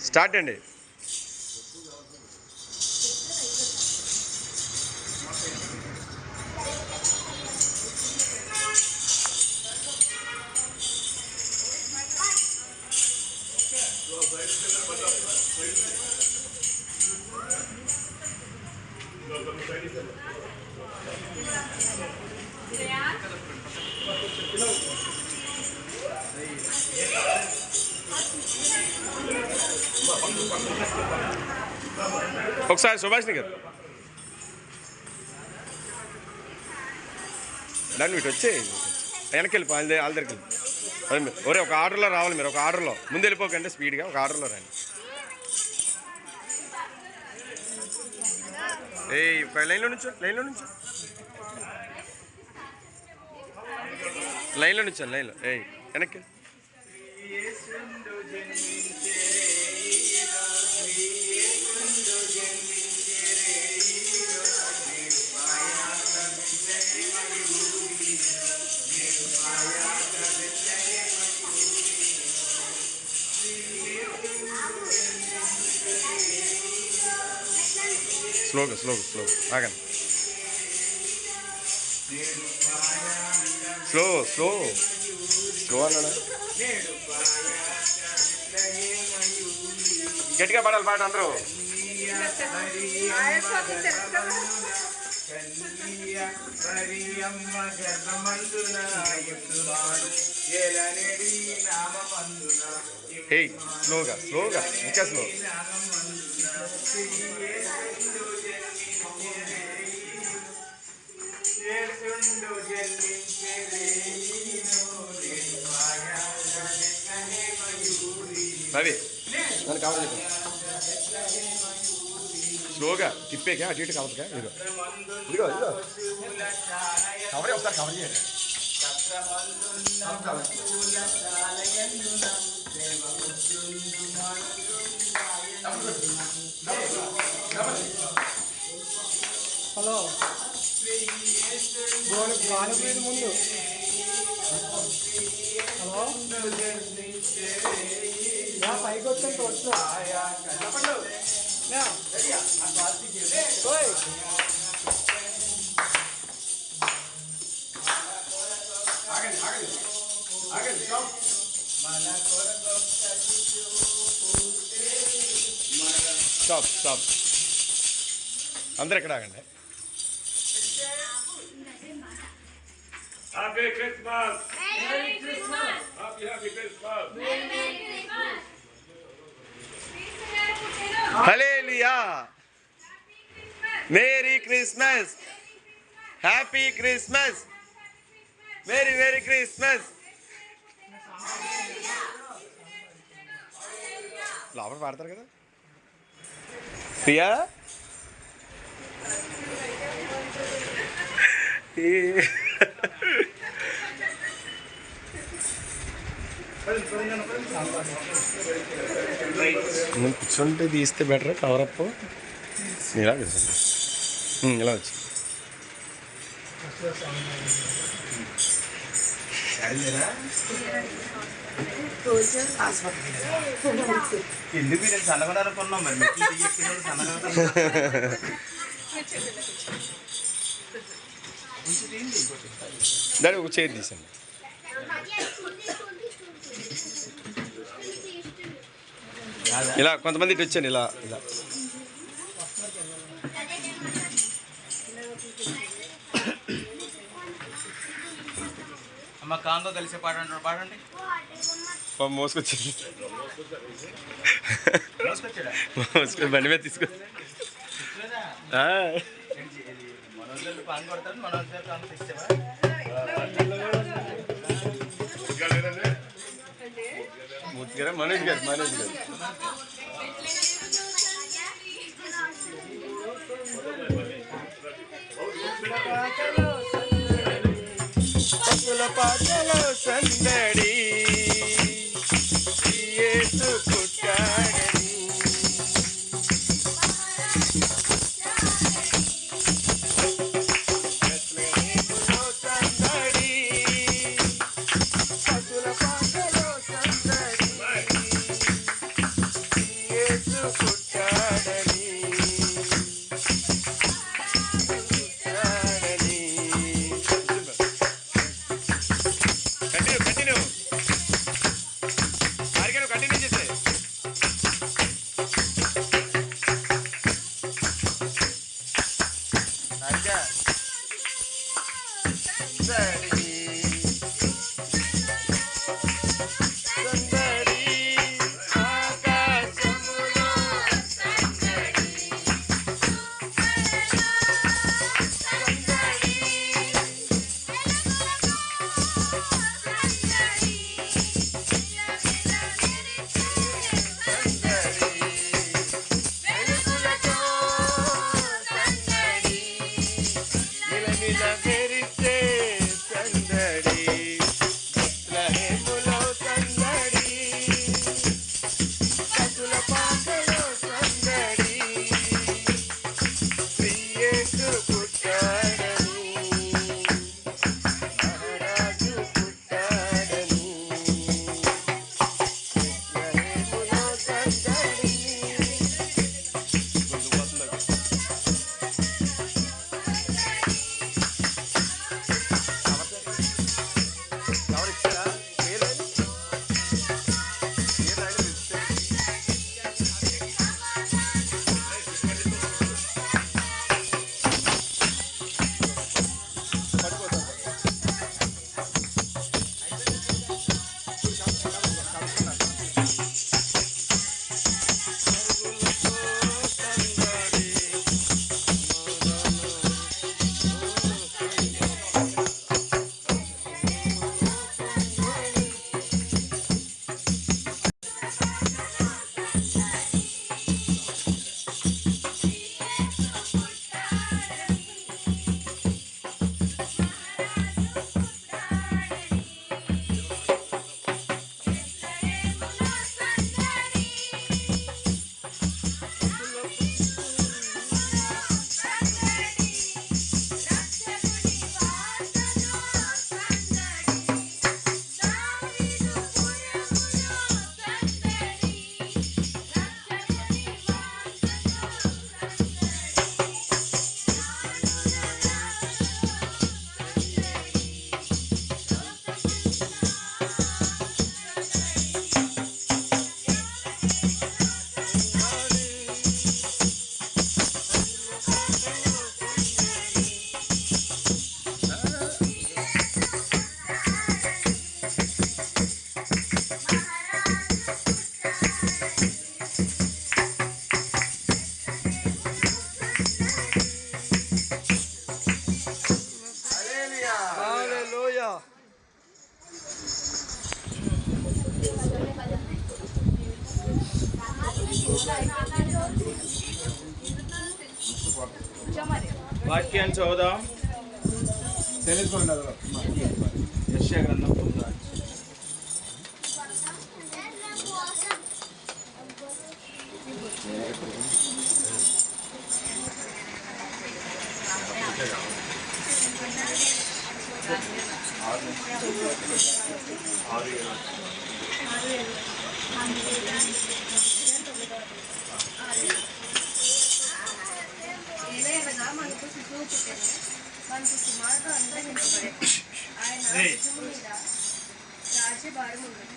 Start అండి. ఒకసారి సుభాష్ని గారు దాన్ని ఇటు వచ్చే వెనక్కి వెళ్ళిపో వాళ్ళ దగ్గరికి వెళ్ళి ఒరే ఒక ఆర్డర్లో రావాలి. మీరు ఒక ఆర్డర్లో ముందు వెళ్ళిపోకండి, స్పీడ్గా ఒక ఆర్డర్లో రండి. ఒక లైన్లో నుంచో లైన్లో నుంచాను లైన్లో వెనక్కి. స్లోగా ఆగండి. స్లో అన్నా గట్టిగా పాడాలి పాట అందరూ. స్లోగా ఇంకా స్లో. రవి నన్ను కావాలి చెప్పండి. స్లోగా తిప్పేకా అటు ఇటు కావద్దుగా. ఇదిగో కవరే ఒకసారి కవర్ చేయండి. హలో బాగా ముందు హలో పైకి వచ్చాను తోటలో స్టాప్ అందరు ఎక్కడ ఆగండి. Happy Christmas! Merry Christmas! Happy Christmas! Merry Christmas! Hallelujah! Merry Christmas! Happy Christmas! Merry Christmas! లోపల పాడతారు కదా ప్రియా. నువ్వు కూర్చుంటే తీస్తే బెటర్ కవరప్. ఇలా కూర్చోండి, ఇలా వచ్చి ఎందుకు నేను సన్నగా అనుకున్నాం. మరి దాన్ని ఒక చేతి తీసండి. ఇలా కొంతమంది ఇటు వచ్చాను. ఇలా అమ్మ కాంతో కలిసి పాడండి. మోసుకొచ్చింది బండి మీద తీసుకో. పాన్ కొడతారు మూర్తి గారు మనోజ్ గారు పాటలో సందడి యేసు పుట్టాడని సందడి వాక్యాన్ని చదువుదాం. యెషయా గ్రంథం 9వ అధ్యాయం. ఏదైనా మనకు శిశువు పుట్టెను, మనకు కుమారుడు అనుగ్రహించబడెను. ఆయన భుజము మీద రాజ్యభారం ఉన్నది.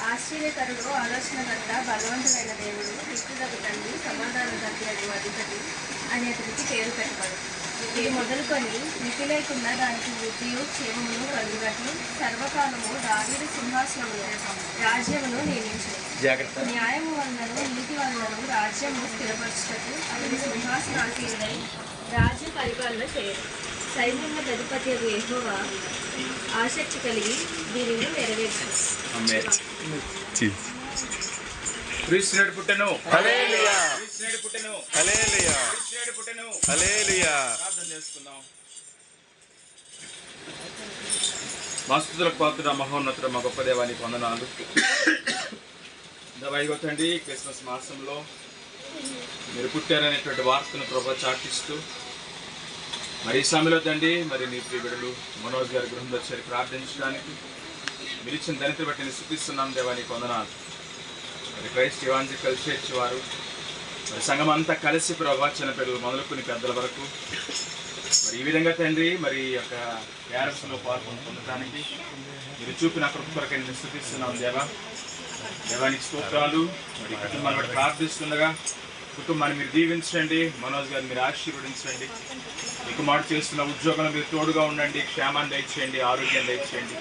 ఆశ్చర్యకరుడు, ఆలోచనకర్త, బలవంతుడైన దేవుడు, నిత్యుడగు తండ్రి, సమాధానకర్తయగు అధిపతి అని అతనికి పేరు పెట్టబడు. ఇది మొదలుకొని మితి లేకుండా దానికి వృద్ధియు క్షేమమును కలుగునట్లు సర్వకాలము దావీదు సింహాసనమును రాజ్యమును నియమించును. న్యాయము వలనను నీతి వలనను రాజ్యము స్థిరపరచుటకు అతని సింహాసనాసీనుడై రాజ్య పరిపాలన చేయడు. సైన్యముల అధిపతి యెహోవా ఆసక్తి కలిగి దీనిని నెరవేర్చు. క్రీస్తునేడు పుట్టెను. హల్లెలూయా. క్రీస్తునేడు పుట్టెను. హల్లెలూయా. క్రీస్తునేడు పుట్టెను. హల్లెలూయా. ప్రార్థన చేసుకుందాం. మస్తులకు పాత్ర మహోన్నతుడు మా గొప్ప దేవానికి వందనాలు. తండ్రి, క్రిస్మస్ మాసంలో మీరు పుట్టారనేటువంటి వార్తను ప్రభు చాటిస్తూ మరి ఈ సమయంలో తండ్రి మరి నీ ప్రియబిడ్డలు మనోజ్ గారి గృహం వచ్చారు ప్రార్థించడానికి మీరు ఇచ్చిన ధనిత బట్టి నేను స్థుతిస్తున్నాం దేవానికి వందనాలు. మరి క్రైస్ట్ ఇవాంజలికల్ చర్చ్ వారు మరి సంఘం అంతా కలిసి ప్రభు చిన్న పిల్లలు మొదలుకొని పెద్దల వరకు మరి ఈ విధంగా తండ్రి మరి యొక్క యారస్లో పొందడానికి మీరు చూపిన కృప కొరకై నేను స్థుతిస్తున్నాం దేవా. దేవానికి స్తోత్రాలు. మరి కుటుంబాన్ని బట్టి ప్రార్థిస్తుండగా కుటుంబాన్ని మీరు దీవించండి, మనోజ్ గారిని మీరు ఆశీర్వదించండి. మీకు మాట చేస్తున్న ఉద్యోగంలో మీరు తోడుగా ఉండండి, క్షేమాన్ని దయచేయండి, ఆరోగ్యాన్ని దయచేయండి.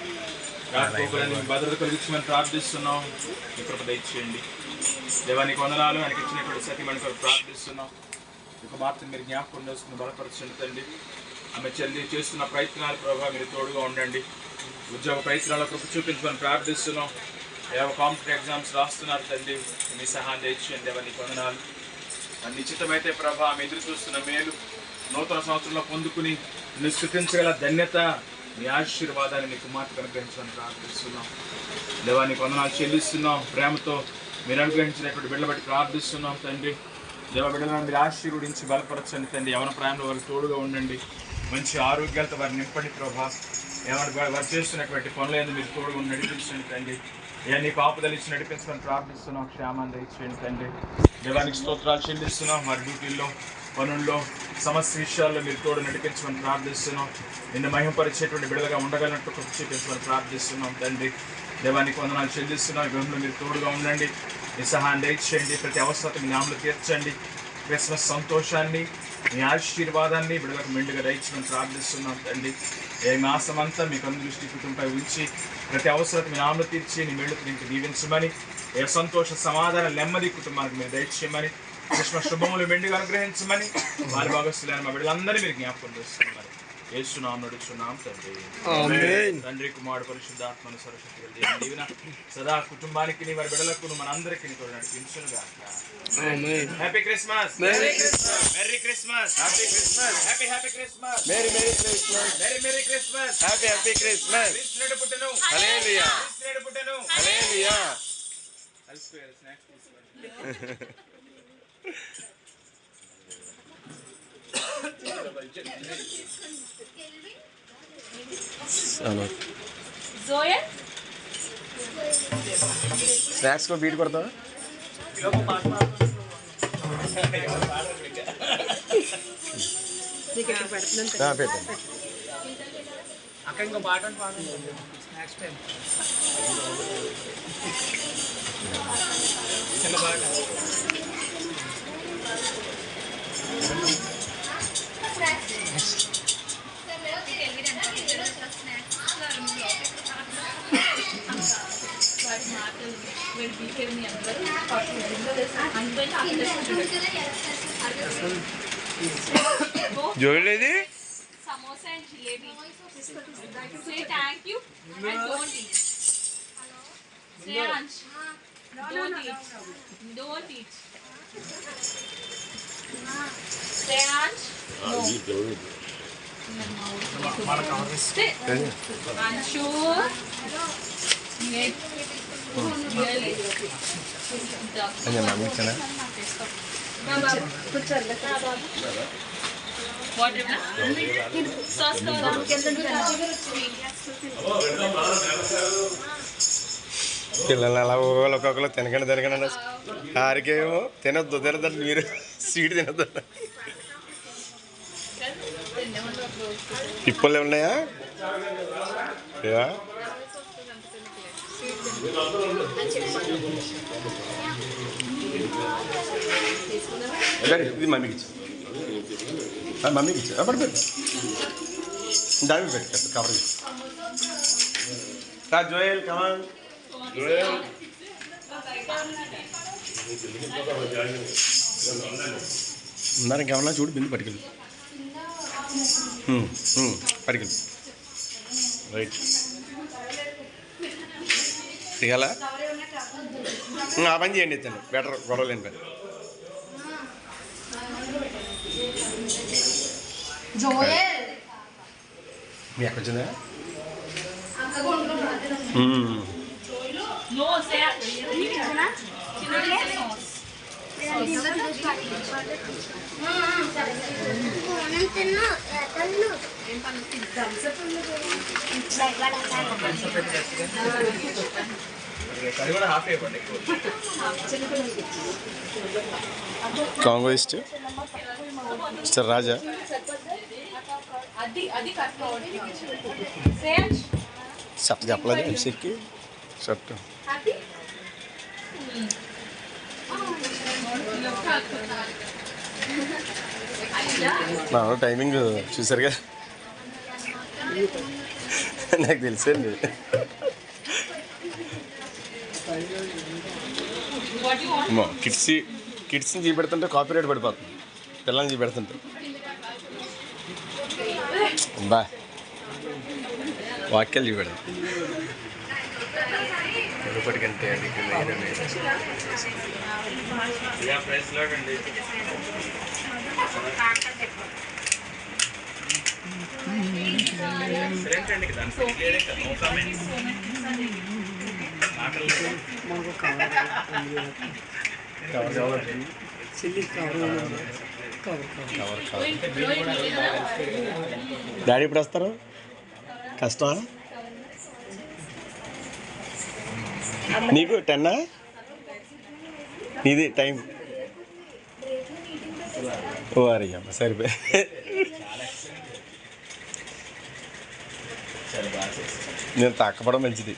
రాకపోకలని మీ భద్రత కలిగించమని ప్రార్థిస్తున్నాం, మీ కృప దయచేయండి. దేవానికి వందనాలు. ఆయనకి ఇచ్చినటువంటి సతీమణి కొరకు ప్రార్థిస్తున్నాం. మీకు మాత్రం మీరు జ్ఞాపకం చేసుకుని బలపరచండి తండ్రి. ఆమె చెల్లి చేస్తున్న ప్రయత్నాలు ప్రభావ మీరు తోడుగా ఉండండి. ఉద్యోగ ప్రయత్నాల కృప చూపించమని ప్రార్థిస్తున్నాం. ఏవో కాంపిటేటివ్ ఎగ్జామ్స్ రాస్తున్నారు తండ్రి, మీ సహాయం దయచేయండి. దేవానికి వందనాలు. నిశ్చితమైతే ప్రభా ఆమె ఎదురు చూస్తున్న మేలు నూతన సంవత్సరంలో పొందుకుని నిన్ను స్తుతించగల ధన్యత మీ ఆశీర్వాదాన్ని నీకు మాటకు అనుగ్రహించమని ప్రార్థిస్తున్నాం. దేవానికి వందనాలు చెల్లిస్తున్నాం. ప్రేమతో మీరు అనుగ్రహించినటువంటి బిడ్డల బట్టి ప్రార్థిస్తున్నాం తండ్రి. దేవ బిడ్డలను మీరు ఆశీర్వదించి బలపరచండి తండ్రి. యవన ప్రాయంలో వారికి తోడుగా ఉండండి, మంచి ఆరోగ్యాలతో వారిని నింపండి ప్రభా. ఏమైనా వారు చేస్తున్నటువంటి పనులు మీరు తోడుగా నడిపించండి తండ్రి. నీకు ఆపుదలు ఇచ్చి నడిపించమని ప్రార్థిస్తున్నాం. క్షేమాన్ని దయచేయండి తండ్రి. దేవానికి స్తోత్రాలు చెల్లిస్తున్నాం. వారి డ్యూటీల్లో పనుల్లో సమస్త విషయాల్లో మీరు తోడు నడిపించమని ప్రార్థిస్తున్నాం. నిన్ను మహిమపరిచేటువంటి బిడ్డలుగా ఉండగలిగినట్టు కృప చూపించమని ప్రార్థిస్తున్నాం తండ్రి. దేవానికి వందనాలు చెల్లిస్తున్నాం. గృహంలో మీరు తోడుగా ఉండండి, మీ సహాయం దయచేయండి. ప్రతి అవసరం మీ నామలు తీర్చండి. క్రిస్మస్ సంతోషాన్ని మీ ఆశీర్వాదాన్ని బిడ్డలకు మెండుగా దయచేయమని ప్రార్థిస్తున్నాం తండ్రి. ఏ మాసమంతా మీకు అందృష్టి కుటుంబంపై ఉంచి ప్రతి అవసరం మీ నామలు తీర్చి నీ మేళ్ళకు నీకు దీవించమని, ఏ సంతోష సమాధానం నెమ్మది కుటుంబానికి మీరు దయచేయమని, కృష్ణ శుభములు మెండుగా అనుగ్రహించమని వారి భాగస్తులైన మా బిడ్డలందరినీ మీరు జ్ఞాపకం చేస్తున్నారు. యేసు నామమున నడుచున్నాం తండ్రి. ఆమేన్. తండ్రి కుమారుడు పరిశుద్ధాత్మను సర్వశక్తిగల దేవుని దీవెన సదా కుటుంబానికి వారి బిడ్డలకు మనందరికీ తోడు నడిపించును గాక. Amen. Happy Christmas. Merry Christmas. Merry Christmas. Happy Christmas. Happy Christmas. Merry Christmas. Merry Christmas. Happy Christmas. Christmas పుట్టెను. హల్లెలూయా. క్రిస్మస్ పుట్టెను. హల్లెలూయా. అల్స్పేర్ స్నాక్స్ తీసుకోండి. జోయల్ స్నాక్స్ को बीट करता है हां పెట్టు అక్కడ ఇంకో పాట పాడండి నెక్స్ట్ టైం చిన్న పాట జోలేది samosa and jalebi. Say thank you and don't eat. Shreyansh, don't eat. Don't eat. Shreyansh, stay. Anshu, wait. నేను మమ్మీ ఇచ్చానా Whatever. Sauce పిల్లలు అలా ఒక్కొక్కరు తినకండి ఆరికేమో తినొద్దు తినద్దండి మీరు స్వీట్ తినద్దు పిప్పలు ఉన్నాయా ఇది మమ్మీకి ఇచ్చు మమ్మీకి ఇచ్చు పడిపోయింది దాని పెట్టు కవర్ జోయల్ కమాన్ ఉన్నారు ఇంకేమన్నా చూడు బిందు పట్టుకెళ్ళి పట్టుకెళ్ళి రైట్ ఇవాళ ఆ పని చేయండి ఇచ్చండి బెటర్ గొడవ లేని పని మీ ఎక్కడ వచ్చిందా No, say కాంగోయిస్ట్ మిస్టర్ రాజా షర్ట్ చెప్పలేదు ఎంసీకి షర్ట్ నా టైమింగ్ చూసారుగా నాకు తెలుసండి కిడ్స్ని చూపెడుతుంటే కాపీ రైట్ పడిపోతుంది పిల్లల్ని చూపెడుతుంటే బా వాక్యాలు చూపెడతాం ఇప్పటికంటే డాడీ ఇప్పుడు వస్తారు కష్టమా నీకు 10 నీది టైం ఓ అరే అమ్మ సరిపోయి నేను తాకపోవడం మంచిది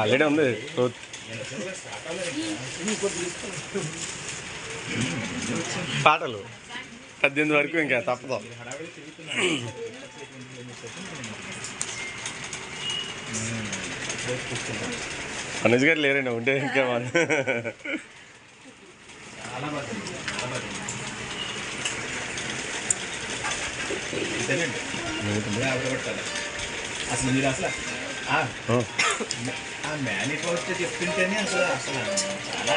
ఆల్రెడీ ఉంది పాటలు 18 వరకు ఇంకా తప్పదు అనుజ్ గారు లేరండి ఉంటే ఇంకా అసలు మీరు అసలు ఆ మేనిఫెస్టో చెప్తుంటేనే అసలు అసలు చాలా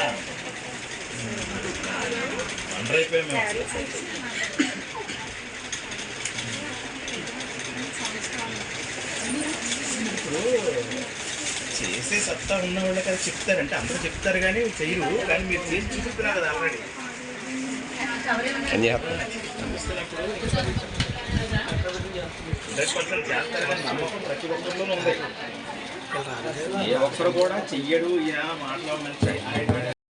వండర్ అయిపోయాం మేము ఇప్పుడు చేసే సత్తా ఉన్న వాళ్ళకి అది చెప్తారంటే అందరూ చెప్తారు కానీ చెయ్యరు కానీ మీరు చేసి చూపిస్తున్నారు కదా ఆల్రెడీ చేస్తారు కానీ నమ్మకం ప్రతి ఒక్కరిలోనూ ఉంది ఏ ఒక్కరు కూడా చెయ్యడు ఇలా మాట్లాడమని